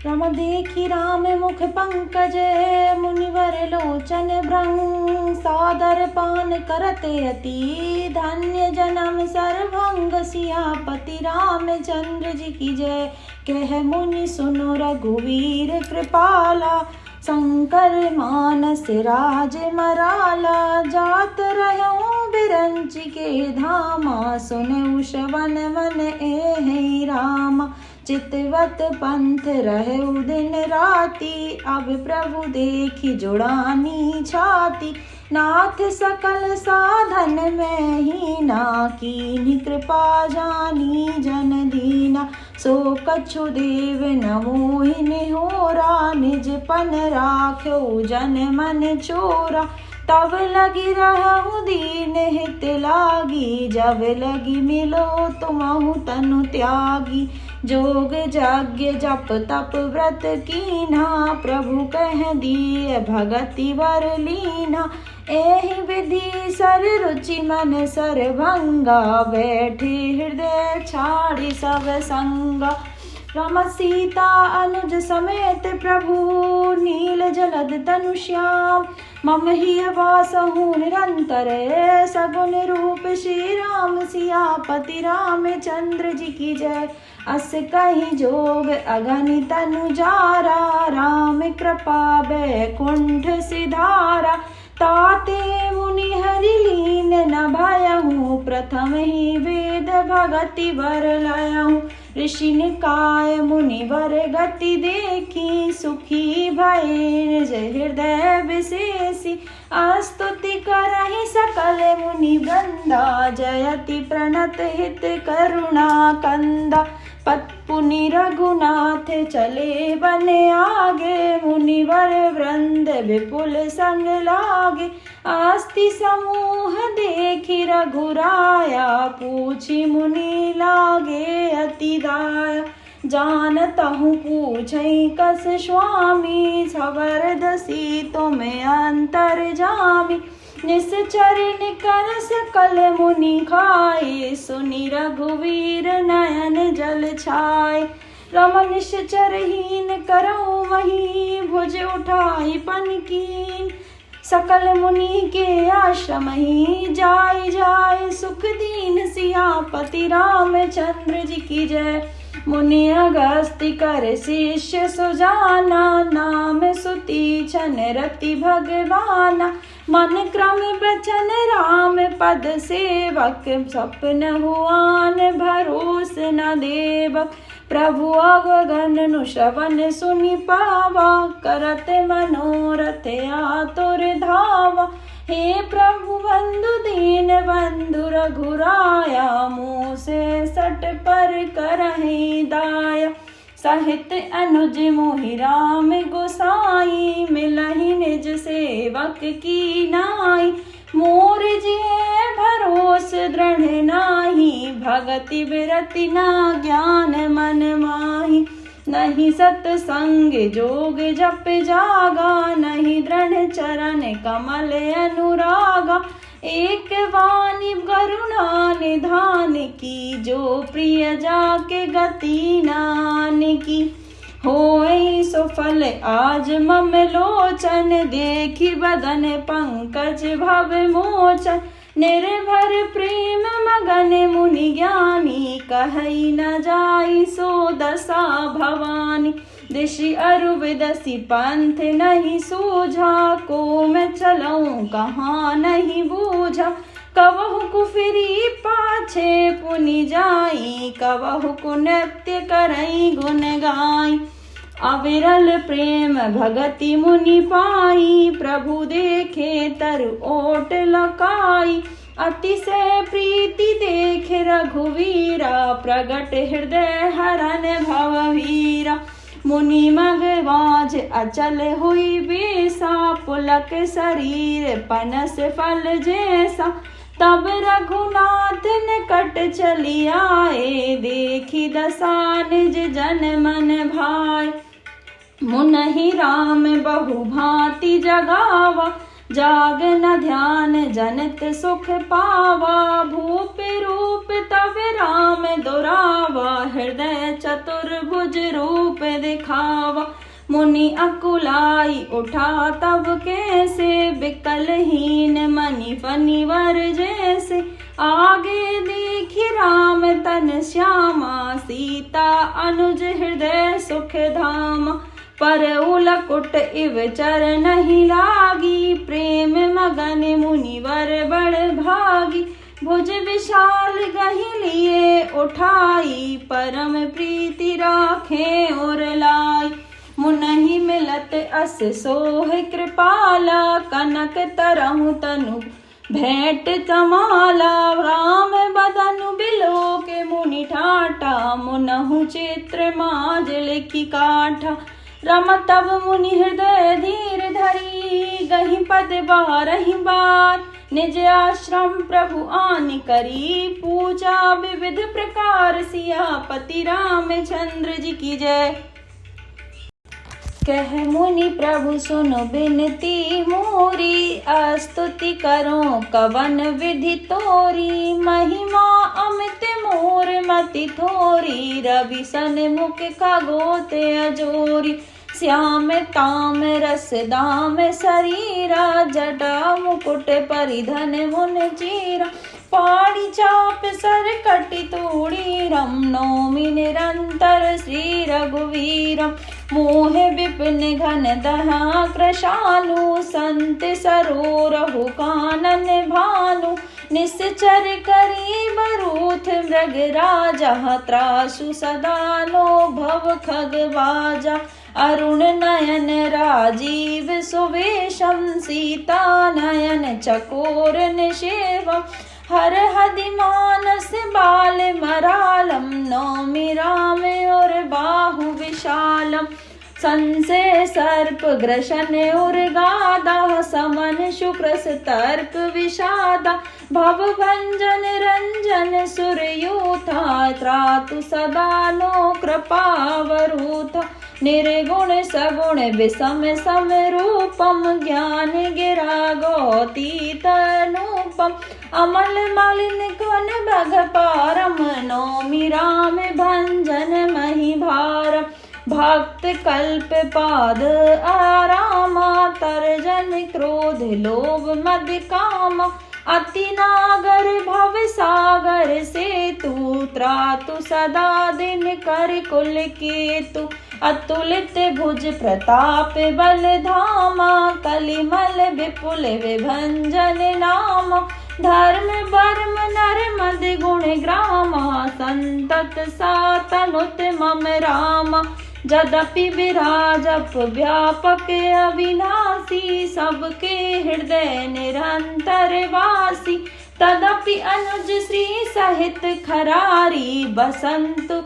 रम देखी राम मुख पंकज, मुनिवर लोचन भ्रंग। सादर पान करते अति, धन्य जन्म सरभंग। सियापति रामचंद्र जी की जय, कह मुनि सुनो रघुवीर कृपाला। शंकर मानस राज मराला, जात रहूं बिरंच के धामा। सुनऊ श्रवण मन एहि रामा, चितवत पंथ रहु दिन राति। अब प्रभु देखी जुड़ानी छाती, नाथ सकल साधन में हीना। कीन्ही कृपा जानी जन दीना, सो कछु देव न मोहि निहोरा। निज पन राख्यो जन मन चोरा, तब लगी रहु दीन हित लागी। जब लगी मिलो तुमहु तनु त्यागी, जोग यज्ञ जप तप व्रत कीन्हा। प्रभु कह दिए भगति वर लीन्हा, एहि विधि सर रुचि मन सरभंगा। बैठे हृदय छाड़ी सब संगा, रम सीता अनुज समेत प्रभु। नील जलद तनु श्याम, मम हिय वासहु निरंतर। सगुन रूप श्री राम, सियापति रामचंद्र जी की जय। अस कहि जोग अगनि तनु जारा, राम कृपा बैकुंठ सिधारा। ताते मुनि हरि लीन न भयहु, प्रथम ही वेद भगति वर लयहु। ऋषि निकाय मुनिवर गति देखी, सुखी भये निज हृदय विशेषी। स्तुति करहि सकल मुनि वृंदा, जयति प्रणत हित करुणा कंदा। पत्पुनि रघुनाथ चले बन आगे, मुनिवर वृंद विपुल संग लागे। आस्ति समूह देखि रघुराया, पूछी मुनि लागे अति दाया। जानतहु पूछई कस स्वामी, सबर दसी तुम अंतरजामी। निश्चर निकर सकल मुनि खाए, सुनि रघुवीर नयन जल छाए। रम निश्चरहीन करऊ मही, भुज उठाई पन कीन। सकल मुनि के आश्रम ही, जाय जाय सुख दीन। सियापति रामचंद्र जी की जय। मुनि अगस्त्य कर शिष्य सुजाना, नाम सुति छन रति भगवाना। मन क्रम बचन राम पद सेवक, सपन हुआन भरोस न देवक। प्रभु अवगन श्रवण सुनि पावा, करत मनोरथ आतुर धावा। हे प्रभु बंधु दीन बंधु रघुराया, मुँह से सट पर करहि दाया। सहित अनुज मोहि राम गोसाई, मिलहि निज सेवक की नाई। मोर जिय भरोस दृढ़ नाही, भगति बिरति ना ज्ञान मन माही। नहीं सतसंग जोग जप जागा, नहीं दृढ़ चरण कमल अनुरागा। एक वाणी करुणा निधान की, जो प्रिय जाके गति नान की। होई सुफल आज मम लोचन, देखी बदन पंकज भव मोचन। निर्भर प्रेम मगन मुनि ज्ञानी, कहई न जाई सो दशा भवानी। ऋषि अरु विदसी पंथ नहीं सूझा, को मैं चलऊं कहाँ नहीं बूझा। कवहु कुफिरी पाछे पुनि जाई, कवहु कुनृत्य करई गुण गाई। अविरल प्रेम भगति मुनि पाई, प्रभु देखे तरु ओट लकाई। अतिशय प्रीति देख रघुवीरा, प्रगट हृदय हरन भववीरा। मुनि मगवाज अचल हुई बेसा, पुलक शरीर पनस फल जैसा। तब रघुनाथ निकट चली आए, देखी दशा निज जन मन भाए। मुनहि राम बहु भांति जगावा, जाग न ध्यान जनित सुख पावा। भूप रूप तब राम दुरावा, हृदय चतुर्भुज रूप दिखावा। मुनि अकुलाई उठा तब कैसे, बिकलहीन मनि फनिवर जैसे। आगे देखी राम तन श्यामा, सीता अनुज हृदय सुख धामा। पर उलकुट इव चर नहीं लागी, प्रेम मगन मुनिवर बड़ भागी। भुज विशाल गही लिए उठाई, परम प्रीति राखे और लाई। मुनहि मिलत अस सोह कृपाला, कनक तरहु तनु भेंट तमाला। राम बदनु बिलो के मुनि ठाठा, मुनहु चित्र माज लिखि काठा। रम तब मुनि हृदय धीर धरी, गही पद बारहि बार। निज आश्रम प्रभु आनि करी, पूजा विविध प्रकार। सियापति रामचंद्र जी की जय। कह मुनि प्रभु सुनो बिनती मोरी, स्तुति करो कवन विधि तोरी। महिमा अमित मोर मति थोरी, रवि सन मुख खगोते अजोरी। श्याम ताम रस दाम शरीरा, जटा मुकुट परिधन मुन चीरा। पाड़ी चाप सर कटि तोड़ी, रम नौमि निरंतर श्री रघुवीरम। मोह विपिन घन दहा कृशालु, संत सरोरहु कानन भानु। निश्चर करी बरूथ मृग राजा, त्रासु सदा नो भव खग बाजा। अरुण नयन राजीव सुवेशम, सीता नयन चकोर निषेवम। हर हदि मानस बाल मरालम, नौमि राम और बाहु विशालम। संशय सर्प ग्रशन उर्गादा, समन शुक्रस तर्क विषादा। भव भंजन रंजन सुरयूथा, त्रातु सदा नो कृपावरूथा। निर्गुण सगुण विषम समरूपम, ज्ञान गिरा गौतीत अनुपम। अमल मलिन घन भग पारम, नौमि राम भंजन मही भारम। भक्त कल्प पाद आरामा, तर्जन क्रोध लोभ मद कामा। अति नागर भव सागर से तू, त्रातु सदा दिन कर कुल केतु। अतुलित भुज प्रताप बल धामा, कलिमल विपुल विभंजन नामा। धर्म वर्म नर मद गुण ग्रामा, संतत सातनुत मम रामा। जदपि विराजप व्यापक अविनाशी, सबके हृदय निरंतर वासी। तदपि अनुज श्री सहित खरारी, बसंतु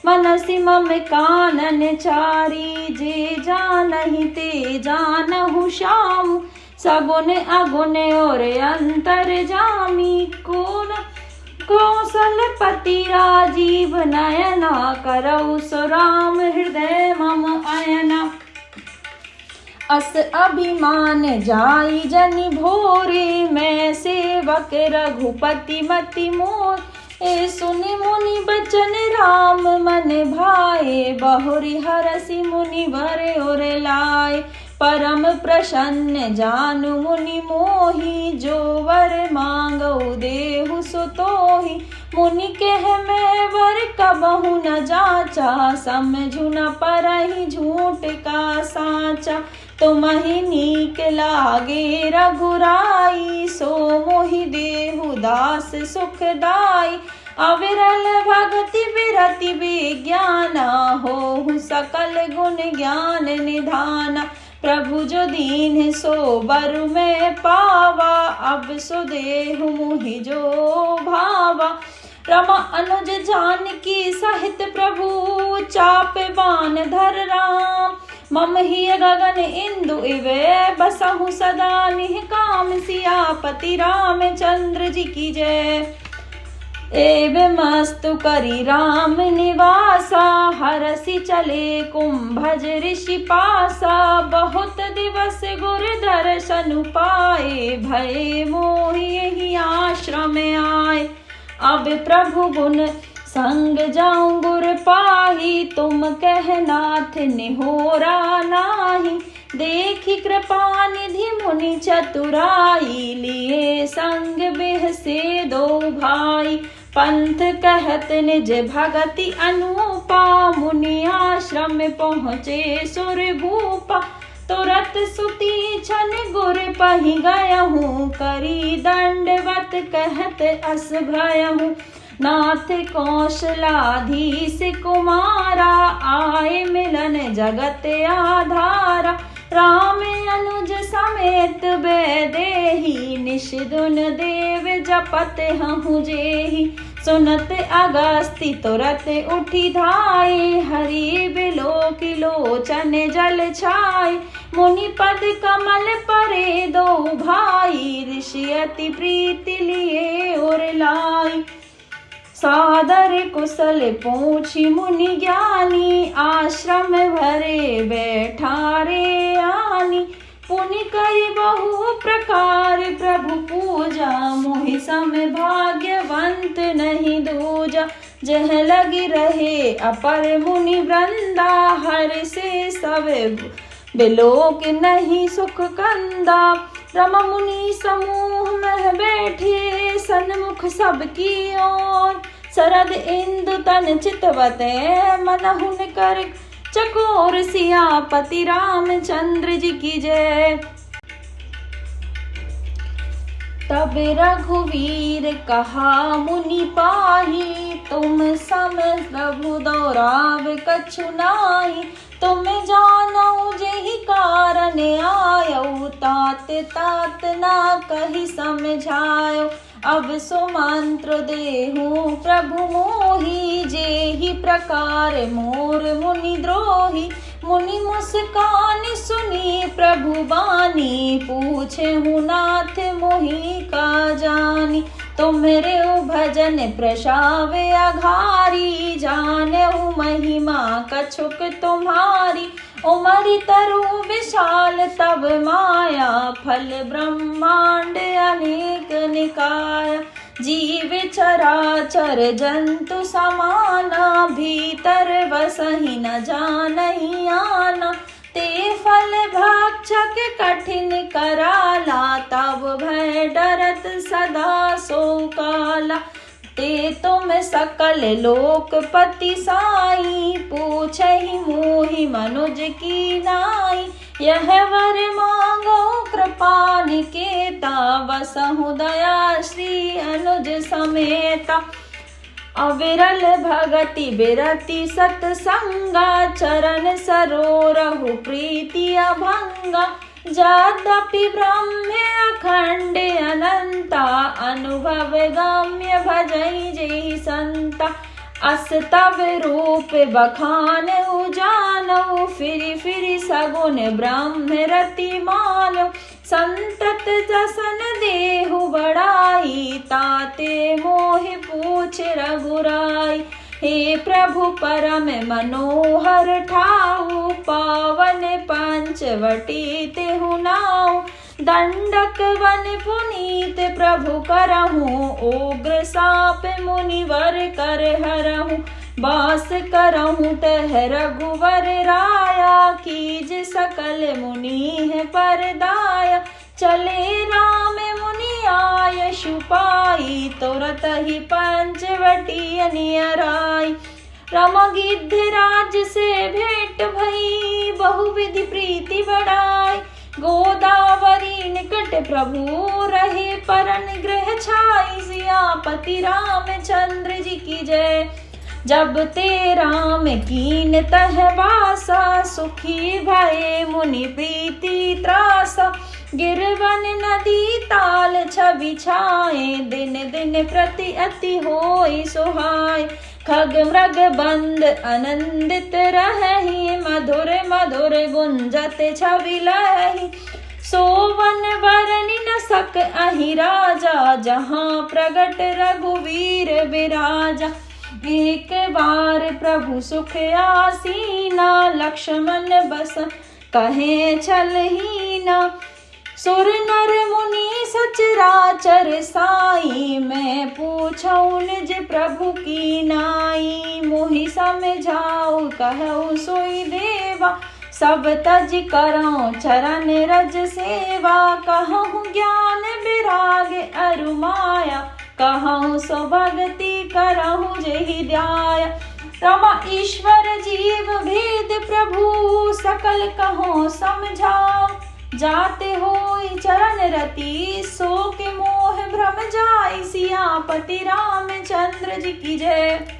मनसि मम कानन चारी। जे जानहि ते जानहु श्याम, सगुन अगुन और अंतर जामी। कौशलपति राजीव नयना, करौ सो राम हृदय मम अयना। अस अभिमान जाई जनि भोरे, मैं सेवक रघुपति मति मोर। ए सुनि मुनि बचन राम मन भाए, बहुरि हरसि मुनि वर और लाए। परम प्रसन्न जानु मुनि मोहि, जो वर मांगऊ देहु सो तोहि। मुनि कह मैं वर कबहु न जाचा, समझु न परहि झूठ का साचा। तुमहि नीक लागे रघुराई, सो मोहि देहु दास सुखदाई। अविरल भगति विरति विज्ञाना, होहु सकल गुण ज्ञान निधाना। प्रभु जो दीन सो बरु मैं पावा, अब सो देहु मुहि जो भावा। रमा अनुज जानकी सहित प्रभु, चाप बान धर राम। मम ही गगन इंदु इवे, बसहु सदा निह काम। सियापति रामचंद्र जी की जय। एवं मस्तु करी राम निवासा, हरसि चले कुंभज ऋषि पासा। बहुत दिवस गुर दर्शन पाए, भय मोहि यही आश्रम आए। अब प्रभु गुण संग जाऊं गुर पाही, तुम कह नाथ निहोरा नाही। देखी कृपा निधि मुनि चतुराई, लिए संग बेहसे दो भाई। पंथ कहत निज भगति अनुपा, मुनि आश्रम पहुँचे सुर भूपा। तुरत सुती छन गुर पहि गयहूँ, करी दंडवत कहत अस भयहूँ। नाथ कौशलाधीश कुमारा, आए मिलन जगत आधारा। राम अनुज समेत बैदेही, निषदुन देव जपत हहु जेहि। सुनत अगस्ति तुरत उठी धाये, हरि बिलोकि लोचन जल छाए। मुनि पद कमल परे दो भाई, ऋषि अति प्रीति लिए उर लाई। सादर कुशल पूछी मुनि ज्ञानी, आश्रम भरे बैठारे आनी। पुनि करि बहु प्रकार प्रभु पूजा, मोहि सम भाग्यवंत नहीं दूजा। जह लगी रहे अपर मुनि वृंदा, हर से सब बिलोक नहीं सुख कंदा। रमा मुनि समूह में बैठे, सन्मुख सबकी ओर। शरद इंदु तन चितवते, मनहुन कर चकोर। सियापति रामचंद्र जी की जय। तब रघुवीर कहा मुनि पाही, तुम सम प्रभु दौराव कछु नाहि। तुम जानौ जेहि कारण आयौ, तात तात ना कहि समझायो। अब सुमंत्र देहु प्रभु मोहि, जेहि प्रकार मोर मुनि द्रोही। मुनि मुस्कान सुनी प्रभु बानी, पूछेहु नाथ मोहि का जानी। तुमरे भजन प्रसावे अघारी, जानहु महिमा कछुक तुम्हारी। उमरि तरु विशाल तब माया, फल ब्रह्मांड अनेक निकाय। जीव चराचर जंतु समाना, भीतर बसहि न जानहि आना। ते फल भक्षक कठिन कराला, तब भय डरत सदा सो काला। ते तुम सकल लोकपति साई, पूछहि मोहि मनुज की नाई। यह वर मांगो कृपा निकेता, बसहु दया श्री अनुज समेता। अविरल भगति बिरति सतसंगा, चरण सरोरहु प्रीति अभंगा। यद्यपि ब्रह्म अखंड अनंता, अनुभव गम्य भजई जेहि संता। अस तब रूप बखान जानऊ, फिरि फिरि सगुन ब्रह्म रति मानऊ। संतत जसन देहु बड़ाई, ताते मोहि पूछ रघुराई। हे प्रभु परम मनोहर ठाऊ, पावन पंचवटी तेहु नाऊ। दंडक वन पुनीत प्रभु करहूँ, उग्र साप मुनिवर कर हरहूँ। बास करहूँ तह रघुवर राया, कीज सकल मुनि है परदाया। चले राम मुनि आय छुपाई, तुरत ही पंचवटी अनियराई। रम गिद्धराज से भेंट भई, बहुविधि प्रीति बढ़ाई। गोदावरी निकट प्रभु रहे, परन गृह छाई। सियापति रामचंद्र जी की जय। जब ते राम कीन तह वासा, सुखी भये मुनि प्रीति त्रासा। गिरवन नदी ताल छवि छाए, दिन दिन प्रति अति होई सुहाय। खग मृग बंद आनंदित रहहि, मधुर मधुर गुंजत छवि लहि। सोवन वरनि न सक अहि राजा, जहाँ प्रगट रघुवीर विराजा। एक बार प्रभु सुख आसीना, लक्ष्मण बस कहे छलहीना। सुर नर मुनि सचराचर साई, मैं पूछऊ निज प्रभु की नाई। मोहि समझाऊ कहऊ सोई देवा, सब तज करऊँ चरण रज सेवा। कहूँ ज्ञान विराग अरु माया, कहूँ सो भगति करहूँ जेहि ध्याया। रमा ईश्वर जीव भेद प्रभु, सकल कहूँ समझाओ। जाते होई चरण रति, सो के मोह भ्रम जाई। सियापति रामचंद्र जी की जय।